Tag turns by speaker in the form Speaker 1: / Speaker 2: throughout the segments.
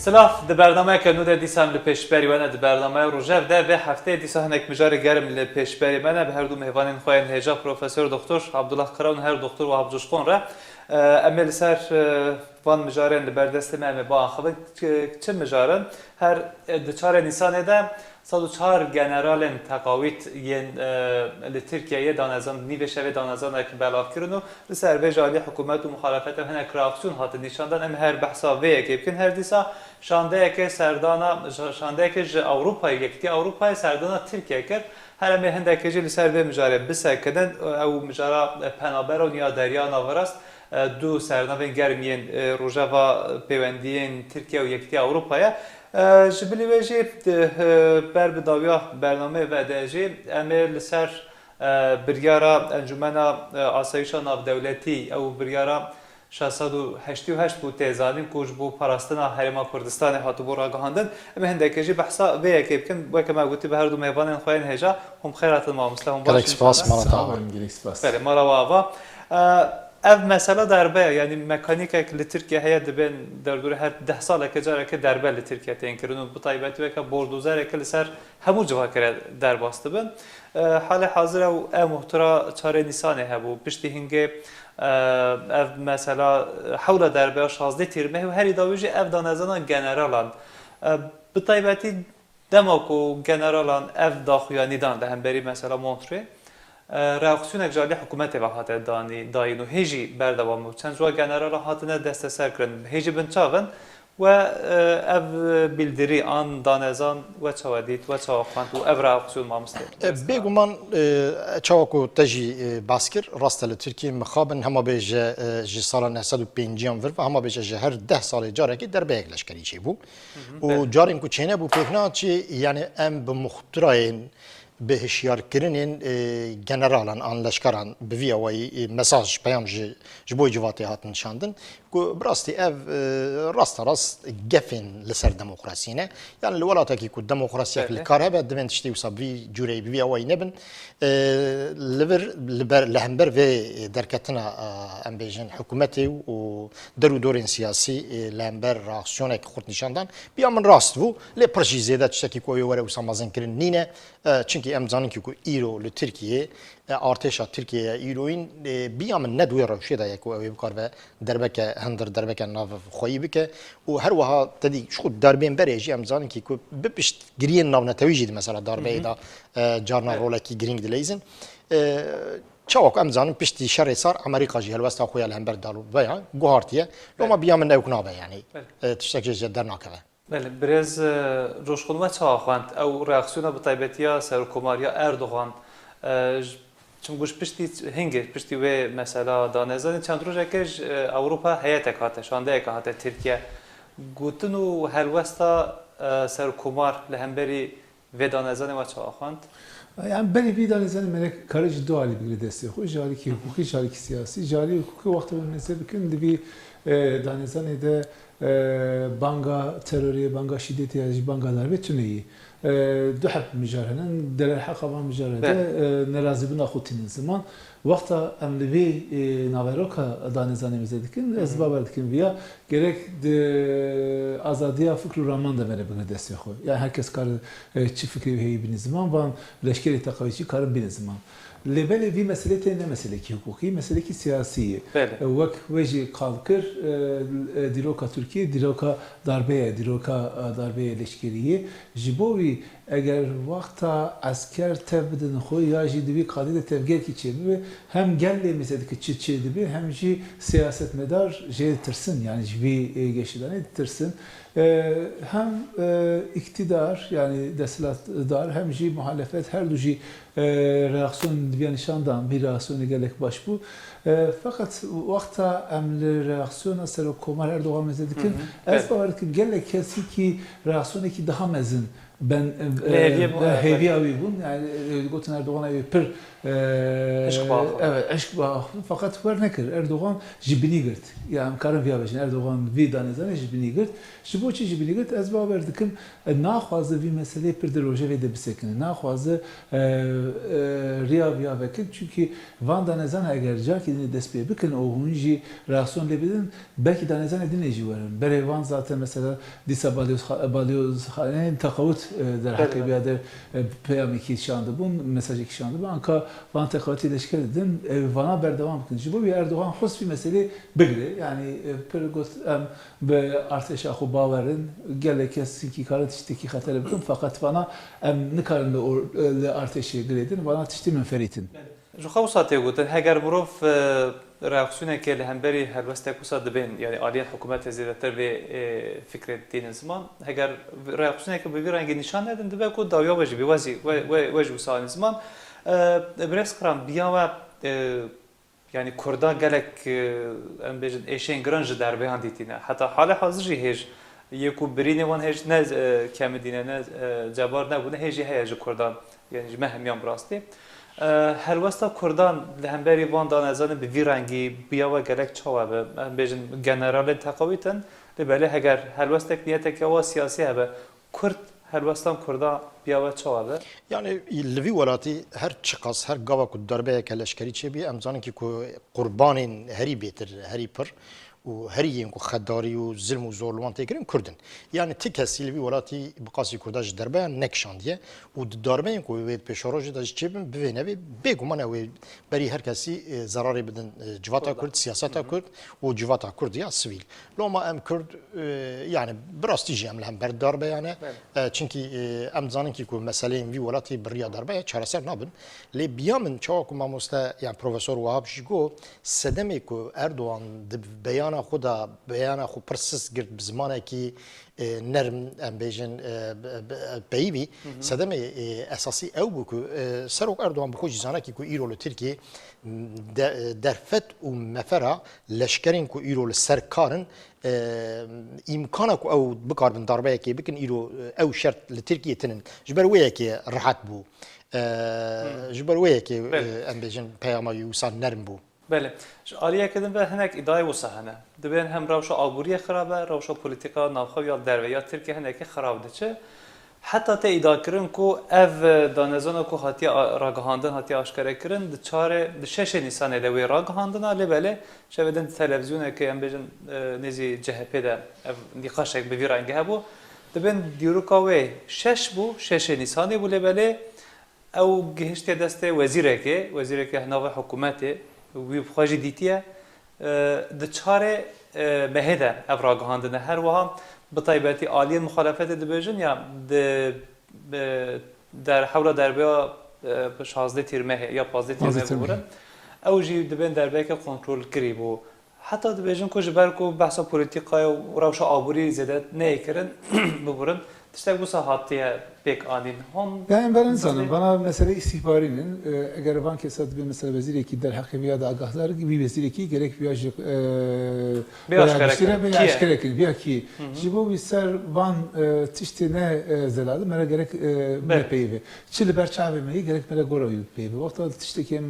Speaker 1: سلاف د برنامه که نو دیسان لپیشبری و نه د برنامه روجف ده به هفته دیسان هنک مجاری گرم لپیشبری منه به هر دو مهوانین خواهن هجا پروفسور دکتر عبدالله کران هر دکتر و عبدالجوشقون را امل سر وان مجارن لبردست مهم با خبر چه مجارن هر دچار نیسان ده 104 جنرال تقاویت ین لترکیه دانزان نیوشه و دانزان که بلاف کردن و لسر به جالی حکومت و مخالفت هم هنک راکسیون هات نشاندن ام هر بحثا وی که بکن هر دیسا شانده که سردانا شانده که اروپا یکتی اروپا سردانا ترکیه کرد هر می هندک جلی سر به مجاره بسکدن او مجاره پنابر و نیا دریا ناوراست دو سردان گرمین روجاوا پیوندین ترکیه و یکتی اروپا جبلی وجه بر بداویا برنامه و دهجی امر سر بریارا انجمن آسایش ناو دولتی او بریارا 688 بود تزانیم کوچ بو پاراستنا هرما کردستان هاتو برا گهاندن اما هندکجی بحثا وی که بکن و که ما گفتی به هر دو مهوانین خواهن هجا هم خیرات ما مسلم
Speaker 2: باش سپاس مرا
Speaker 1: بله مرا واوا ev mesela darbe yani mekanik li Türkiye heye dibin derdure her 10 sal ekecare ke darbe li Türkiye tenkirin bu taybet ve ke bordozer ekli ser hemu cevakere derbastı bin hali hazır ev muhtara çare nisane hebu pişti hinge ev mesela havla darbe şazde tirme ve her idavici ev danazana generalan bu taybeti demako generalan ev daxuyanidan da hem beri mesela Montre reaksiyon اجالی حکومت وحات داین و هیچی بردوام بود. چند جوا جنرال هاتنه دست سر کردن. هیچی بنچاون و اف بلدری آن دانزان و چوادیت و چاوخوان و اف reaksiyon مامسته.
Speaker 2: بگمان چاوکو تجی باسکر راست ترکیه مخابن همه بیچه جسال 950 ور و همه بیچه هر 10 سال جاره که در بیگلش کردی چی بود. و جاریم کو چینه بود پیشنهاد چی یعنی ام به مخترعین به هشیارکردن جنرالان آن لشکران به ویای مساج پیام جبوی جواتی هات نشاندن که براستی اف راست گفن لسر دموکراسی نه یعنی الولاتا کی کود دموکراسی کاره به دمن تشتی وصابی جوری به ویای نبن لهمبر و درکتنا ام بیجن حکومتی و درو دورین سیاسی لهمبر راکسیونه که خود نشاندن بیامن راست و لپرشی زیاده تشتی کوی وره وسامازن کردن نینه چونکی امزانی که ایرو لترکیه ارتشا ترکیه ایروین بیام ندوی روشی دا یکو اوی بکار و دربکه هندر دربکه ناف خویی بکه و هر وها تدی شو دربین بریجی امزانی که کو بپشت گرین ناو نتویجی مثلا دربه دا جارنا رولاکی گرینگ دلیزن چاوک امزانی پشتی شر سار امریکا جی هلوستا خویا لهمبر دالو بیا گوهارتیه لما بیام نوکنابه یعنی تشتکی جدر ناکه
Speaker 1: بله برز روشخونما چاخواند او reaksiyona bu taybetiya Serokkomariya Erdoğan چون گوش پشتی هنگه پشتی و مثلا دانزانی چند روزه که اروپا هیئت کاته شانده کاته ترکیه گوتن و هلوستا سرکومار لهمبری و دانزانی و چاخواند
Speaker 3: yani beni bir danizani melek karıcı doğali bir desteği koy jari ki hukuki jari ki siyasi jari hukuki vakti bu mesela bir danizani de banga terörü banga şiddeti yazıcı bangalar ve tüneyi دحب مجارنا در الحق ما مجارده نرازي بنا خوتين زمان وقتا املوی ناوروکا دانزانی مزدکن اسباب دکن ویا gerek azadiya fikri raman da vere bana destek koy. Yani herkes kar çift fikri heyi bir zaman van leşkeri takavişi karın bir zaman. Lebele bir mesele ne mesele ki hukuki mesele ki siyasi. Vak veji kalkır diroka Türkiye diroka darbeye leşkeriye jibovi eğer vakta asker tevbedin koy ya jidivi kadide tevger ki çebi hem gelle mesela ki çiçeği hem ji siyaset medar tırsın yani jivi geçiden tırsın hem iktidar yani deslatdar hem ji muhalefet her duji reaksiyon bir nişandan bir reaksiyona gerek baş bu fakat vakta emli reaksiyona Serokkomar Erdoğan mezedikin ez var ki gelle kesi ki reaksiyona ki daha mezin ben hevi abi bun yani Goten Erdoğan abi per evet aşk bağ fakat var ne kır Erdoğan jibini girt yani karın viyabajın Erdoğan vidanezane jibini girt şu ji bo çi jî bilîgit ez bawer dikim naxwaze vî meseleyê pir di rojevê de bisekine. Naxwaze riya viya vekin çünkü van danezan eger carkî dinê dest pê bikin û hûn jî reaksiyon lê bidin belkî danezanê dinê jî werin. Berê van zaten mesela dîsa balyozxaneyên teqewut derheqê de peyamekî şandı bûn, mesajekî şandı bûn. Anka van teqewutî leşker didin vana berdewam bikin. Ji bo wî Erdogan xwest vî meselê bigire. Yani pir got em bi artêşa xwe bawerin gelek kesî karin tiştekî xetere bikin fakat vana em nikarin li artêşê girêdin vana tiştî menferîtin.
Speaker 1: Ji xwe wisa tê gotin heger mirov reaksiyonekê li hemberî helwestek wisa dibên yani aliyên hikûmetê zêdetir vê fikrê dînin ziman heger reaksiyonekê bi vî rengî nîşan nedin dibe ku dawiya we jî bê we jî wisa ziman birêz xiran biya we yani Kurda gelek em bêjin êşên giran ji derbeyan dîtîne. Heta hala hazir jî hêj yê ku birînê wan hêj ne kemidîne ne cebar nebûne hêj jî heye ji Kurdan yani ji me hemiyan bi rastî. Helwesta Kurdan li hemberî van danezanê bi vî rengî biya we gelek çawa be em bêjin generalên teqewîtin li belê heger helwestek niyeteke wa siyasî hebe Kurd helwestan Kurda biya we çawa be.
Speaker 2: Yani li vî welatî her çiqas her gava ku derbeyeke leşkerî çêbî em zanin ki ku qurbanên herî bêtir herî pir û herî yên ku xedarî û zilm û zorluwan têkirin Kurdin. Yani ti kesî li vî welatî bi qasî Kurda ji derbeyan nekişandiye û di darbeyên ku wê pêşarojê de ji çêbin bivê nevê bêguman ew berî her kesî zararê bidin civata Kurd, siyaseta Kurd û civata Kurd ya sivîl. Loma em Kurd yani bi rastî jî em li hember darbeyane çünkü em zanin ki ku meseleyên vî welatî bi riya derbeya çareser nabin. Lê biya min çawa ku mamoste yani Profesör Wahab jî got sedemê ku Erdogan di beyana xwe da beyana xwe pir sis girt bi zimanekî nerm em bêjin peyivî sedemê esasî ew bû ku Serok Erdogan bi xwe jî zane ki ku îro li Tirkiye derfet û mefera leşkerên ku îro li ser karin îmkana ku ew bikarbin darbeyekê bikin îro ew şert li Tirkiye tinin ji ber wê yekê rihet bû ji ber wê yekê em bêjin peyama wisa nerm bû.
Speaker 1: Belê. Ji aliyekê din ve hinek îdayê wisa hene. Dibên hem rewşa aboriyê xirab e, rewşa polîtika navxev ya derve ya Tirkiye hinekî xirab diçe. Heta tê îdakirin ku ev danezana ku hatiye ragihandin, hatiye aşkerekirin di çarê di şeşê Nîsanê de wê ragihandina lê belê şevedin televizyonekê em bêjin nêzî CHP de ev nîqaşek bi vî rengî hebû. Dibên dîroka wê şeş bû, şeşê Nîsanê bû lê belê ew gihiştiye destê wezîrekê nava hikûmetê wî xwe jî dîtiye di çarê mehê de ev ragihandine her wiha bi taybetî aliyên muxalefetê dibêjin ya der hewla derbeya 16 tîr mehê ya 15 tîr mehê bûrin ew jî dibên derbeyeke kontrolkirî bû. Heta dibêjin ku ji ber ku behsa polîtîkaya û rewşa aborî zêde neyêkirin bibûrin tiştek wisa hatiye pek anîn.
Speaker 3: Yani ben insanım. Bana mesele istihbarinin eğer van kesat bir mesele vezireki der hakkı veya da agahlar gibi vezireki gerek bir aşkerekin veya ki jibo bir ser van tiştine zeladı mera gerek mepeyvi. Çili berçavemeyi gerek mera goroyu peyvi. Vakta tişteki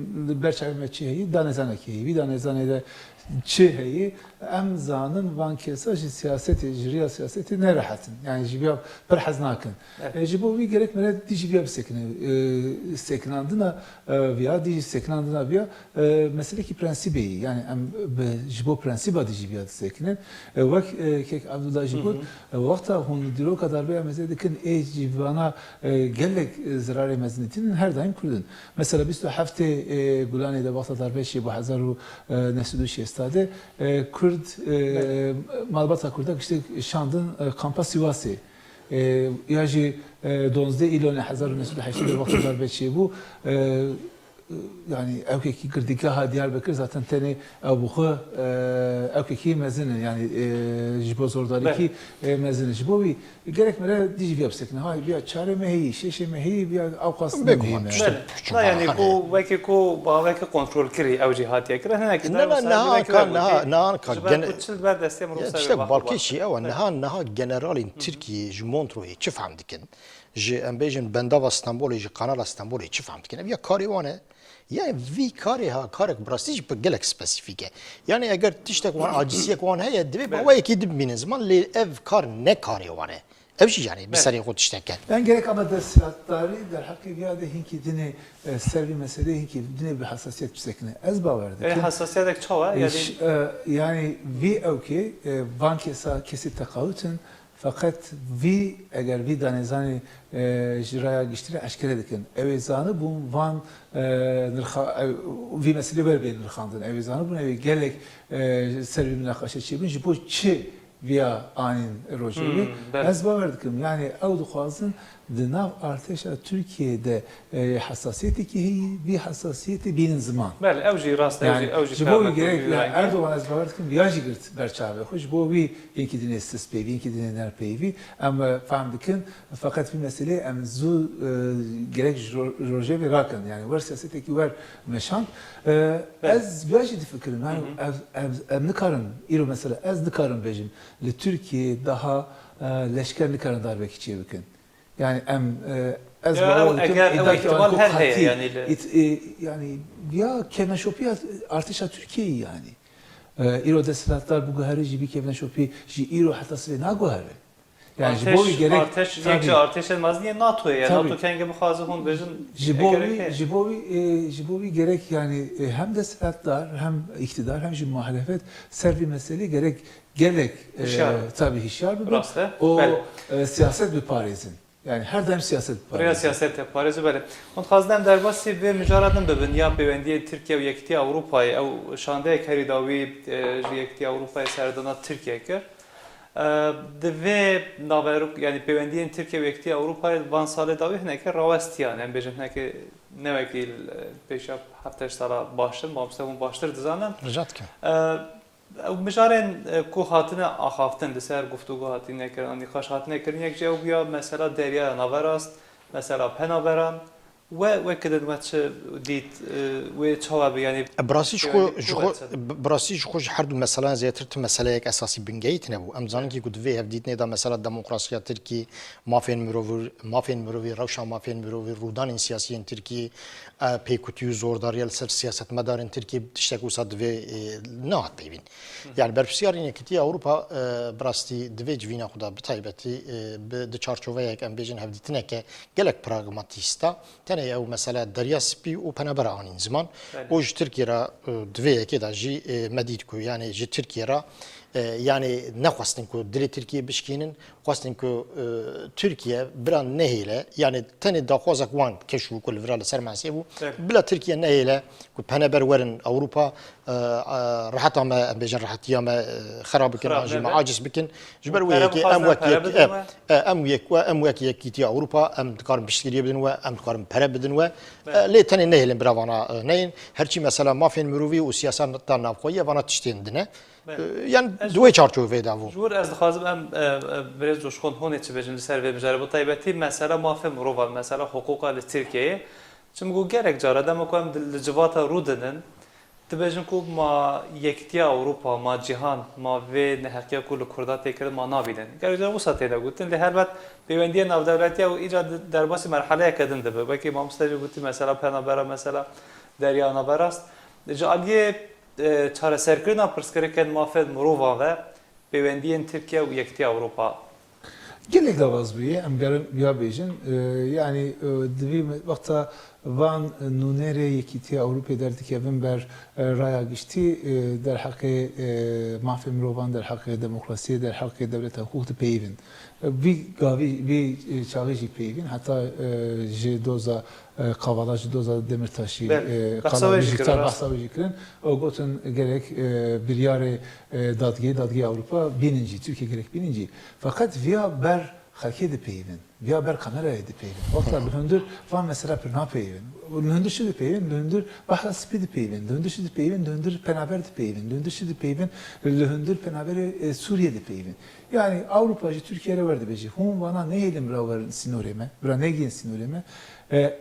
Speaker 3: berçaveme çiğeyi danezaneki bir danezanede çiğeyi em zanın van kesat siyaseti jiriya siyaseti ne rahatın. Yani jibo per haznakin. Jibo bir gerek mera dijibiya sekinandına veya di sekinandına veya mesele ki prensibi yani em jibo prensiba dijibiya sekinin vak kek Abdullah jibo vakta hun dilo kadar veya mesele dikin jibana gelek zararı meznetinin her daim kurdun. Mesela biz de hafte Gulani'de vakta darbeşi bu hazaru nesudu şestade Kurd malbata Kurdak işte şandın kampa Sivasi یا جی 12 ایلون 1980 وقت ضربه چی بو yani evkeki girdikâha Diyarbakır zaten teni ebuğu evkeki mezinin yani jibo zordaliki mezinin jibo bir gerek mere dijiv yapsak ne hay bir çare mehi şeşe mehi bir avkas mehi
Speaker 1: yani ku veki ku veki kontrol kiri ev cihatiye kiri hene ki
Speaker 2: ne kan
Speaker 1: çil ber desteği Rusya
Speaker 2: işte balki şey ev ne generalin Türkiye jmontro'yu çi fahmdikin ji embejin bendava İstanbul'u ji kanal İstanbul'u çi fahmdikin ev ya kariwane Yani vî karê ha karek birastî jî gelek spesîfîk e. Yani eger tiştek wan acîsiyek wan heye divê bawayekî dibînin ziman lê ev kar ne karê wan e. Ev jî yani bir serê xwe tiştek e.
Speaker 3: Ben gerek ama desthilatları der hakkı gade hinki dine servi mesele hinki dine bir hassasiyet çisekine ez baverdi.
Speaker 1: Hassasiyetek çava yani
Speaker 3: Yani vi evki van kesit tekavütün fakat vi eğer vi danezani jiraya geçtire aşkere dikin. Evezanı bu van vi mesele ver beyin nırkandın. Evezanı bu evi gelek servi münakaşa çibin. Bu çi via anin rojevi. Ez baverdikim. Yani ev dukhazın Dınav arteşa Türkiye'de hassasiyeti ki bir hassasiyeti binin zaman.
Speaker 1: Bəli, ev jî rast
Speaker 3: Yani
Speaker 1: ev jî
Speaker 3: bu gerek Erdoğan ez baverdikim viyajı girt berçave. Hoş bu bir inki dine stes pevi, inki dine ner pevi. Ama famdikin fakat bir mesele em zu gerek rojevi rakın. Yani var siyaseteki var meşan. Ez viyajı di fikrim. Yani ev nikarın, iro mesela ez nikarın bejim. Le Türkiye daha leşker nikarın darbe kiçiye bikin. Yani ez
Speaker 1: eğer ihtimal her heye yani
Speaker 3: yani ya kevneşopi artışa Türkiye yani. İro destelatlar bu gahari jibi kevneşopi ji iro hatası ve nagohari. Yani jibovi gerek
Speaker 1: arteş elmaz niye NATO'ya yani NATO kenge bu fazla hun bejin
Speaker 3: jibovi gerek yani hem destelatlar hem iktidar hem jibi muhalefet servi mesele gerek tabii hişyar bir o siyaset bir parizin. Yani her daim siyaset
Speaker 1: Buraya siyaset yaparız böyle. On xwazdem derbasî ve mücaradın bibin ya peywendiye Tirkiye û Yekîtiya Ewropayê ew şandeyek herî dawî ji Yekîtiya Ewropayê serdana Tirkiye kir. Divê naverok yani peywendiyên Tirkiye û Yekîtiya Ewropayê van salê dawî hinekî rawestiyan em bêjin hinekî newekî pêşa hefteş sala baştir mamste hûn baştir dizanin.
Speaker 2: Rica dikim.
Speaker 1: Mijarên ku hatine axaftin li ser guftûgû hatine kirin, nîqaş hatine kirin yek jî ya mesela deryaya naverast, mesela penaberan ve kidin we çi dît wê çawa bi yani
Speaker 2: براستی خو هر دو مثلا زیاتر تو مسئله یک اساسی بنگیت نبود ام زانی که گود وی هفدیت ندا مثلا دموکراسی ترکی مافین مروی روشا مافین مروی رودان سیاسی ترکی پیکوتی زورداری سر سیاست مدارن ترکی تشتکو صد و نهات بیبین yani berpsiyarın yekiti Avrupa براستی دوی جوینا خدا بتایبتی به چارچوبه یک ام بیجن هفدیتنه که گلک پراغماتیستا تنه او مثلا دریا سپی و پنابرا آنین زمان o Türkiye ra دوی که داجی مدید کو yani جی Türkiye ra yani ne خواستن کو دل Türkiye بشکینن خواستن کو Türkiye بران نهیله yani tane da خوازک وان کشو کل ورال سر معسی بو بلا Türkiye نهیله کو پنابر ورن Avrupa راحت ما بیجن راحتی ما خراب کن آجی معاجز بکن جبر وی که ام وکی کیتی Avrupa ام دکارم بشکریه بدن و ام دکارم پره بدن و لی tane نهیلن براوانا نهین هرچی مثلا مافین مروی و سیاست تا نافخویه وانا تشتیندنه yani دوی çarçobe da bu.
Speaker 1: Jur ez dixwazim em biraz coşkun hûn çi bêjin li ser vê mijarê bu taybetî mesela mafê mirovan mesela huquqa li Tirkiyeyê çim got gerek cara dema ku em li civata rû dinin dibêjin ku ma Yekîtiya Ewropa ma cîhan ma vê neheqiya ku li Kurda tê kirin ma nabînin. Gerek cara wisa têne gotin lê helbet peywendiyên navdewletiya û îca derbasî merheleyeke din dibe. Belkî mamoste jî gotî mesela penabera mesela derya naberast. Ji aliyê çareserkirina pirsgirêkên mafê mirovan ve peywendiyên Tirkiye û Yekîtiya Ewropa.
Speaker 3: Gelek davaz bûye em gerim ya bêjin yani divî vexta van nûnerê Yekîtiya Ewropayê derdikevin ber raya giştî derheqê mafê mirovan derheqê demokrasiyê derheqê devleta hukuk dipeyivin. Vî gavî vî çaxî jî peyivin heta ji doza Kavala ji doza Demirtaşî qalavi jî kirin o gotin gerek biryarê dadgehê Ewropa bînin Türkiye gerek bînin fakat viya ber xelkê dipeyivin viya ber kamerayê dipeyivin wexta li hundir van mesela pir napeyivin li hundir şi dipeyivin li hundir behra spî dipeyivin li hundir şi dipeyivin li hundir penaber dipeyivin li hundir şi dipeyivin li hundir penaberê Suriye dipeyivin yani Avrupa jî Türkiye'ye verdi bêjî hûn vana nehêlin bira werin sînorê me bira negîn sînorê me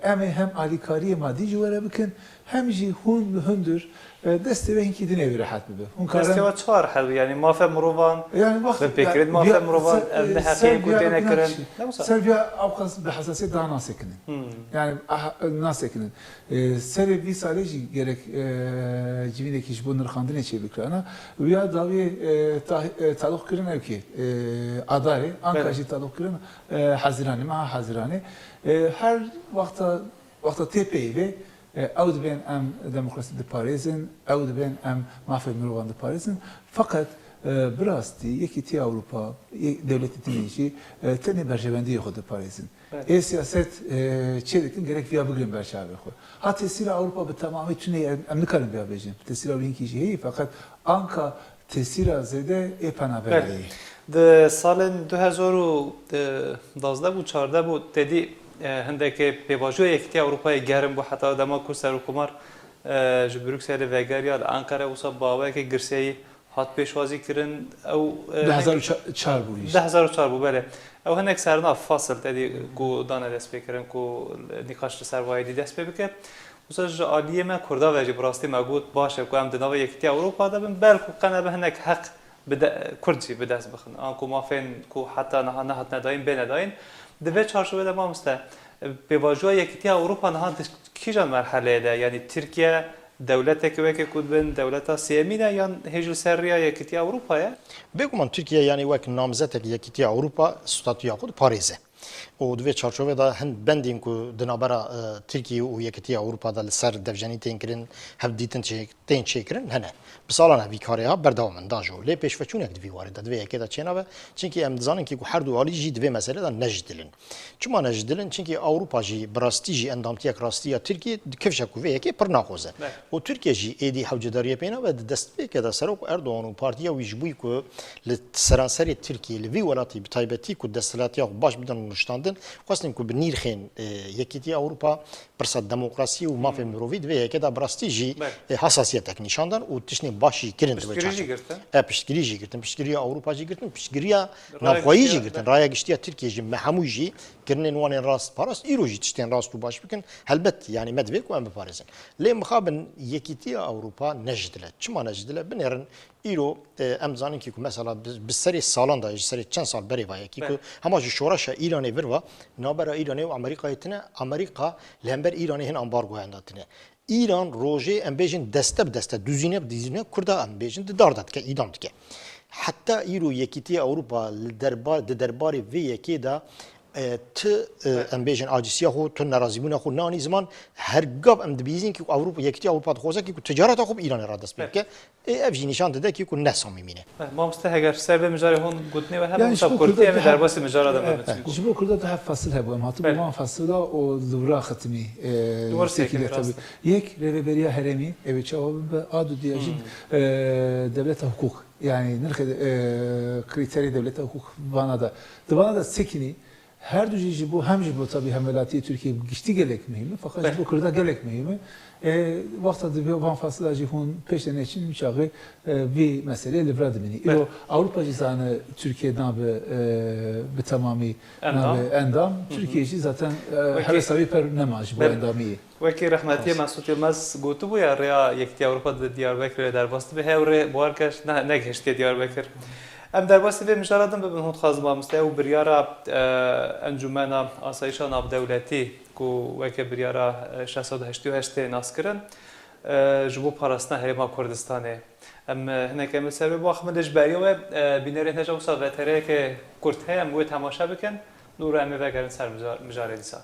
Speaker 3: em hem alîkariyê madî jî were bikin hem jî hûn li hundir destê ve hinkî dinê wî rehet bibe.
Speaker 1: Destê we çar hel yani mafê mirovan bi pêkirîn mafê mirovan em neheqiyê ku têne kirin
Speaker 3: Serbiya avqas bi hesasiyet daha nasekinin. Yani nasekinin. kırın. Seri bir saleci gerek civindeki iş bunları kandın içe bikrana. Veya davi taluk kırın ev ki adari Ankara'cı taluk kırın Hazirani ma Hazirani. Her vakta tepeyi ve ew dibên em demokrasî diparêzin, ew dibên em mafê mirovan diparêzin. Fakat bi rastî Yekîtiya Ewropa, devletê tinê jî tenê berjevendiyê xwe diparêzin. Ê siyaset çê dikin gerek viya bigrin berçavê xwe. Ha tesîra Ewropa bi temamî tunê em nikarin viya bêjin. Tesîra wînkî jî heye fakat anka tesîra zêde ê penaber heye.
Speaker 1: Di salên 2012 bû 14 bû tedî hindekê pêvajoya Yekîtiya Ewropayê gerim bû heta dema ku serokkomar ji Brükselê vegeriya li Ankara wisa bawekê girseyî hat pêşwazî kirin ew
Speaker 3: 2004 bû jî.
Speaker 1: 2004 bû belê. Ew hinek sernav fasıl tedî ku dane dest pê kirin ku nîqaş li ser wayê dest pê bike. Wisa ji aliyê me Kurda ve jî bi rastî me got baş e ku em di navê Yekîtiya Ewropa de bin belku qene bi hinek heq Kurd jî bi dest bixin. An ku mafên ku heta nehat nedayîn bê nedayîn. Di vê çarşovê de mamoste pêvajoya Yekîtiya Ewropa niha di kîjan merheleyê de yani Tirkiye devletek wekê ku dibin dewleta sêmî de yan hêj li ser rêya Yekîtiya Ewropayê?
Speaker 2: Bêguman Türkiye yani wek namzetek Yekîtiya Ewropa statuya xwe diparêze. û divê çarçovê de hin bendên ku di navbera Tirkiye û Yekîtiya Ewropa'da li ser devjenî tên kirin hevdîtin tên çêkirin hene. Bi salan evî karêya berdewamın da jo lê pêşveçûnek divî warê de divê yekê de çênave çinkî em dizanin ku her du alî jî divê meselê de nejdilin. Çima nejdilin çinkî Ewropa jî bi rastî jî endamtiyek rastiya Tirkiye kevşek ku vê yekê pir naxoze. û Tirkiye jî êdî hewcedariyê pêne ve di destpêkê de Serok Erdogan û partiya wî ji bûyî ku li seranserê Tirkiye li vî welatî bi taybetî ku desthilatiya baş bidin niştandin xwestin ku bi nîrxên Yekîtiya Ewropa pirsa demokrasî û mafê mirovî divê yekê de bi rastî jî hasasiyetek nîşandan û tiştên baş jî kirin
Speaker 1: Piştgirî jî girtin?
Speaker 2: piştgirî jî girtin piştgiriya Ewropa jî girtin piştgiriya navxwayî jî girtin raya giştiya Tirkiye jî me hemû jî kirinên wanên rast parast îro jî tiştên rast û baş bikin helbet yani me divê ku em biparêzin lê mixabin Yekîtiya Ewropa nejdile çima nejdile binêrin îro em zanin ki ku mesela bi serê salan da ji serê çend sal berê vayê ki ku hema ji şoreşa Îranê vir va navbera Îranê û Amerîkayê tune Amerîka li hember Îranê hin ambargoyan da tune İran rojê em bêjin deste bi deste düzîne bi düzîne Kurda em bêjin di dar da dike îdam dike heta îro Yekîtiya Ewropa li derbarê vê yekê de em bêjin acîsiya xwe tu nerazîbûna xwe nanî ziman hergav em dibîzin ki Ewropa Yekîtiya Ewropa dixwaze ki ku ticareta xwe bi Îranê ra dest pê bike ev jî nîşan dide ki ku ne samîmî ne.
Speaker 1: Mamoste heger ser vê mijarê hûn gotinê ve
Speaker 3: Yani
Speaker 1: hem
Speaker 3: şu
Speaker 1: wisa Kurdiye
Speaker 3: Kurda
Speaker 1: em derbasî mijara de me biçin.
Speaker 3: Ji bo Kurda da hep fasıl hebû em hatibû wan fasıla o duvra xetimî
Speaker 1: Sekî rast.
Speaker 3: yek rêveberiya herêmî evê çawa be adu diya jî devleta hukuk yani nirxê kriterî devleta hukuk vana da sekînî her du jî bu hem jî bu tabii hem velatiyê Türkiye giştî gelek mühim fakat ji bo Kurda gelek mühim Vakta divê van fasıla jî hûn pêştenê çin miçaxê vê meseleyê li vir dimînî. Îro Ewropa jî zane Türkiye nabe bi temamî nabe endam. Türkiye jî zaten hevesa wî per nema ji bo endamiyê.
Speaker 1: Wekî rehmetiye Mesut Yılmaz gotibû ya rêya Yekîtiya Ewropa di Diyarbekirê derbas dibe hew rê buharkeş negihiştiye Diyarbekir. Em derbasî vê mijara din bibin hûn dixwazim mamoste û biryara encûmena asayişa navdewletî ku weke biryara 688 nas kirin ji bo parastina Herêma Kurdistanê. Em hinek em li ser vê baxmin li ji beriya we bînerên heja wisa vetereyekê Kurd heye em wê temaşa bikin nû em ê vegerin ser mijarê dîsa.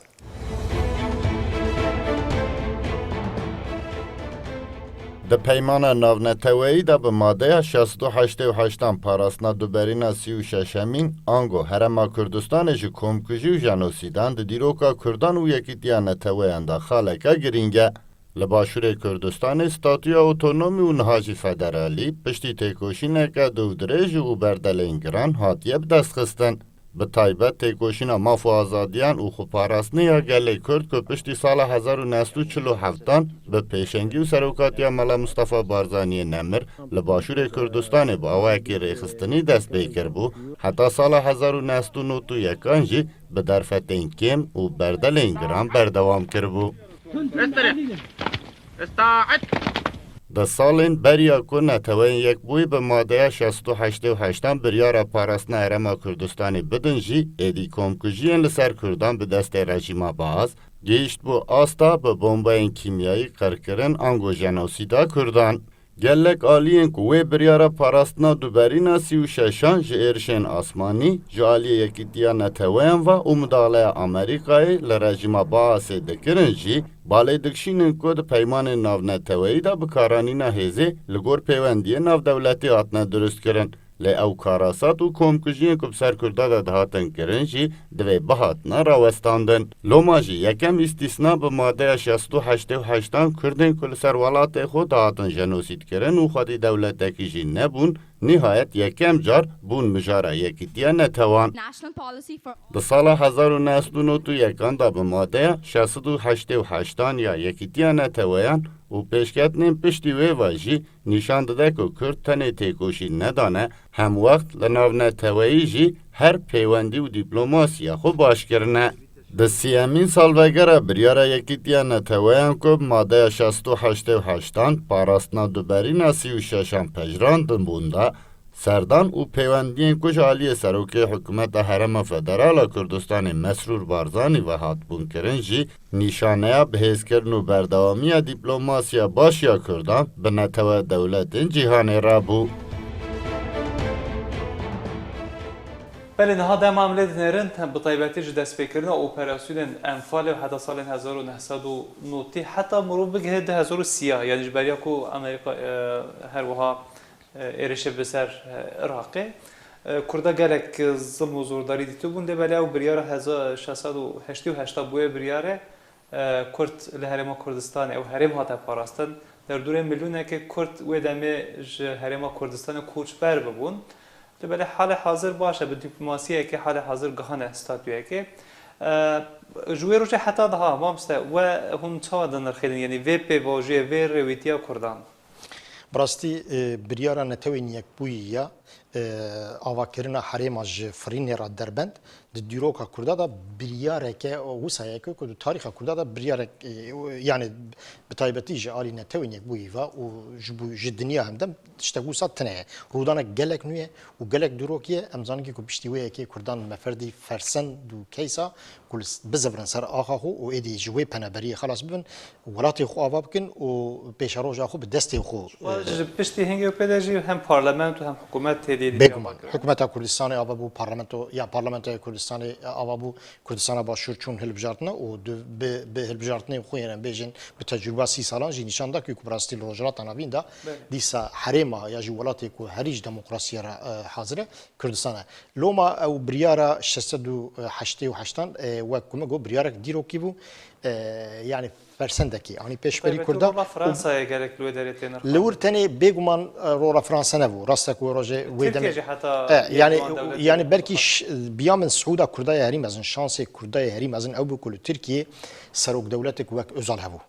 Speaker 4: Di peymana navneteweyî de bi madeya 688 parastina duberîna 36 ango Herêma Kurdistanê ji komkujî û jenosîdan di dîroka Kurdan û Yekîtiya Neteweyan de xaleke giring e. Li Başûrê Kurdistanê statuya otonomî û niha jî federalî piştî têkoşîneke dewdirêj û berdelên giran hatiye bi destxistin. Bi taybet têkoşîna maf û azadiyan û xweparastiniya gelê Kurd ku piştî sala 1947 bi pêşengî û serokatiya Mela Mustafa Barzaniyê Nemir li Başûrê Kurdistanê bi awayekî rêxistinî dest pê kirbû, heta sala 1991 jî bi derfetên kêm û berdelên giran berdewam kirbû. د سالên beriya ku neteweyên yekbûyî bi madeya 68 biryara parastina Herêma Kurdistanê bidin jî êdî komkujiyên li ser Kurdan bi destê rejîma Baaz gihîşt bû asta bi bombayên kîmyayî qirkirin ango jenosîda Kurdan. Gelek aliyên ku wê biryara parastina duberîna 36 ji êrişên asmanî ji aliyê Yekîtiya Neteweyan ve û müdahaleya Amerîkayê li rejîma Baasê dikirin jî balê dikşînin ku di peymanên navneteweyî de bikaranîna hêzê li gor peywendiyê navdewletî hatine durustkirin. Lê ew karasat û komkujiyên ku bi ser Kurda de dihatin kirin jî divê bihatina rawestandin. Loma jî yekem îstîsna bi madeya 68 Kurdên ku li ser welatê xwe dihatin jenosîd kirin û xwedî dewletekî jî nebûn, nihayet yekem car bûn mijara Yekîtiya Netewan. Di sala 1991 da bi madeya 68 ya Yekîtiya Neteweyan û pêşketinên piştî wê ve jî nîşan dide ku Kurd tenê têkoşî nedane, hem wext li nav neteweyî jî her peywendî û dîplomasiya xwe başkirine. Di siyemîn salvegera biryara Yekîtiya Neteweyan ku madeya 68 parastina duberîna 36 pejrandin bûn da, serdan û peywendiyên ku ji aliyê Serokê Hikûmeta Herêma Federal a Kurdistanê Mesrûr Barzanî ve hatbûn kirin jî nîşaneya bihêzkirin û berdewamiya dîplomasiya başya Kurdan bi netewe dewletên cîhanê re bû.
Speaker 1: Belê niha dema em lê dinerin bi taybetî ji destpêkirina operasyonên Enfalê heta salên 1990 heta mirov bigihe 2030 yani ji beriya ku Amerîka her wiha êrişê bi ser Iraqê Kurda gelek zilm û zordarî dîtibûn dê belê ew biryara 1688 bûye biryarê Kurd li Herêma Kurdistanê ew herêm hate parastin derdorê milyonekê Kurd wê demê ji Herêma Kurdistanê koçber bibûn. Belê halê hazir baş e bi dîplomasiyekê halê hazir gihane statûyekê. Ji wê rojê heta daha mamste we hûn çawa dinirxînin yanî vê pêvajoyê vê rêwîtiya Kurdan.
Speaker 2: Birastî biryara netewên yekbûyî ya avakirina herêma ji firînê ra derbend di dîroka Kurda da biryareke wîsayeke ku di tarîxa Kurda da biryarek yani bi taybetî ji alî netewên yekbûyî ve û ji dinya hem dem tiştek wisa tune ye. Rûdanek gelek nû ye û gelek dîrok ye em zanin ku piştî wê yekê Kurdan meferdî fersend û keysa ku bizivirin ser axa xwe û êdî ji wê peneberiyê xelas bibin welatê xwe ava bikin û pêşeroja xwe bi destê xwe
Speaker 1: Ji piştî hengê pê de jî hem parlament û hem hikûmet têdî
Speaker 2: Bêguman Hikûmeta Kurdistanê ava bû parlamentoya Kurdistanê ava bû Kurdistana başûr çûn hilbijartina û bi hilbijartinê xwe yên em bêjin bi tecrüba 30 salan jî nîşan da ku rastî li rojhilata navîn da dîsa herêma ya jî welatê ku herî ji demokrasiya re hazir e Kurdistan e. Loma ew biryara 688 wek ku me got biryarek dîrokî bû yani fersendekî anî pêşberî Kurda
Speaker 1: Fransaya gerek li wê derê tê nirxan.
Speaker 2: li wir tenê bêguman rora Fransa nebû rasta ku rojê wê
Speaker 1: Tirkiye jî heta
Speaker 2: yani belkî biya min Suûda Kurdaya herî mezin şansê Kurdaya herî mezin ew bû ku li Tirkiye serok dewletek wek Özal hebû.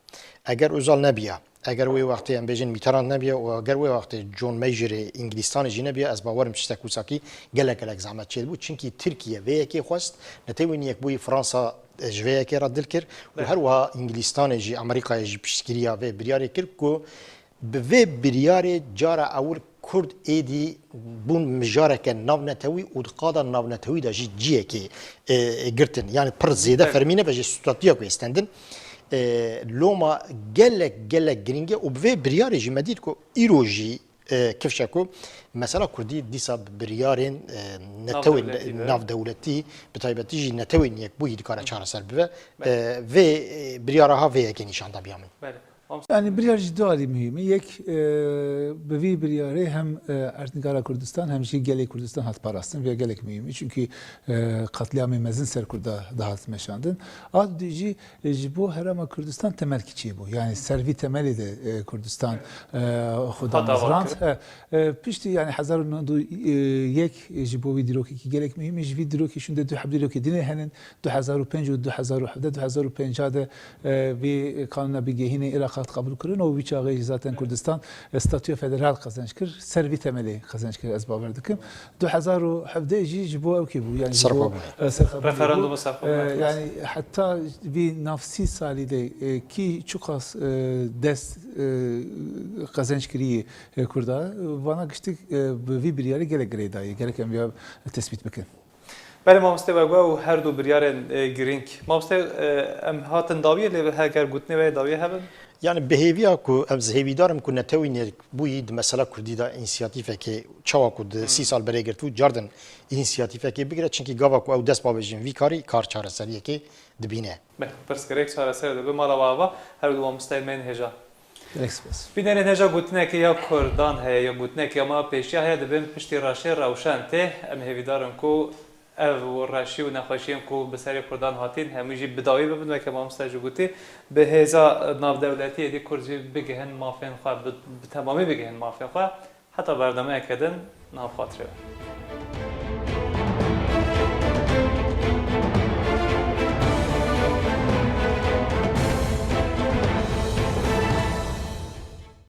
Speaker 2: Eger Özal nebiya eger wê wextê em bêjin Mitterrand nebiye û eger wê wextê John Majorê Ingilistanê jî nebiye ez bawerim tiştek wîsakî gelek zehmet çêdibû çinkî Tirkiye vê yekê xwest netewên yekbûyî Fransa ji vê yekê re dil kir û her wiha Ingilistanê jî Amerîkayê jî piştgiriya vê biryarê kir ku bi vê biryarê cara ewir Kurd êdî bûn mijareke navnetewî û di qada navnetewî de jî ciyekê girtin yani pir zêde fermîne ve jî statiya ku êstendin loma gelek giring e û bi vê biryarê jî me dît ku îro jî kifşe ku mesela Kurdî dîsa biryarên netewên navdewletî bi taybetî jî netewên yekbûyî dikare çareser bibe vê biryara ha vê yekê nîşan da biya min.
Speaker 3: Yani biryar ji du alî mühim yek bi vî biryarê hem Erdnîgara Kurdistan hem jî gelê Kurdistan hat parastin ve gelek mühim çünkü katliamê mezin ser Kurda dihat meşandin. Adî jî ji bo Herêma Kurdistan temel kiçî bû yani servî temelê de Kurdistan xuda mezrand piştî yani 1901 ji bo vî dîrokekî gelek mühim ji vî dîrokê şûnde du hebdîrokê dinê henin 2005 û 2017 2005 de vî kanûna bigehînê Iraq خات قبول کردن و بیچاره zaten Kurdistan statü federal kazanç kır, servi temeli kazanç kır ezba verdikim. 2017 ji bu evki bu yani
Speaker 1: Referandumu sarf.
Speaker 3: yani hatta bir nafsi salide ki çok az dest kazanç kiriyi kurda bana giştik bir yere gerek greyda gerek em ya tespit bakın.
Speaker 1: Benim mamste ve bu her du bir yarın giring. Mamste em hatın daviye le her gutne ve daviye haben.
Speaker 2: Yani behaviya ku em zhevidarım ku netewin bu yid mesela Kurdida inisiyatifeke çawa ku 3 sal bere girtu cardan inisiyatifeke bigre çünkü gava ku ew dest babejin vikari kar çareseriyeke dibine.
Speaker 1: Be, pers gerek çare ser de mala baba her du mamste men heja.
Speaker 3: Express.
Speaker 1: Bir tane heja gutne ki ya Kurdan he ya gutne ki ama peşya he de ben pişti raşe ravşante em hevidarım ku ev و راشی و نخوشیم کو به سری کردان هاتین همیشه بداوی ببین و که ما مستجوبتی به هزا ناو دولتی دی کردی بگهن مافین خواه به تمامی بگهن مافین خواه حتی برنامه کردن ناو خاطره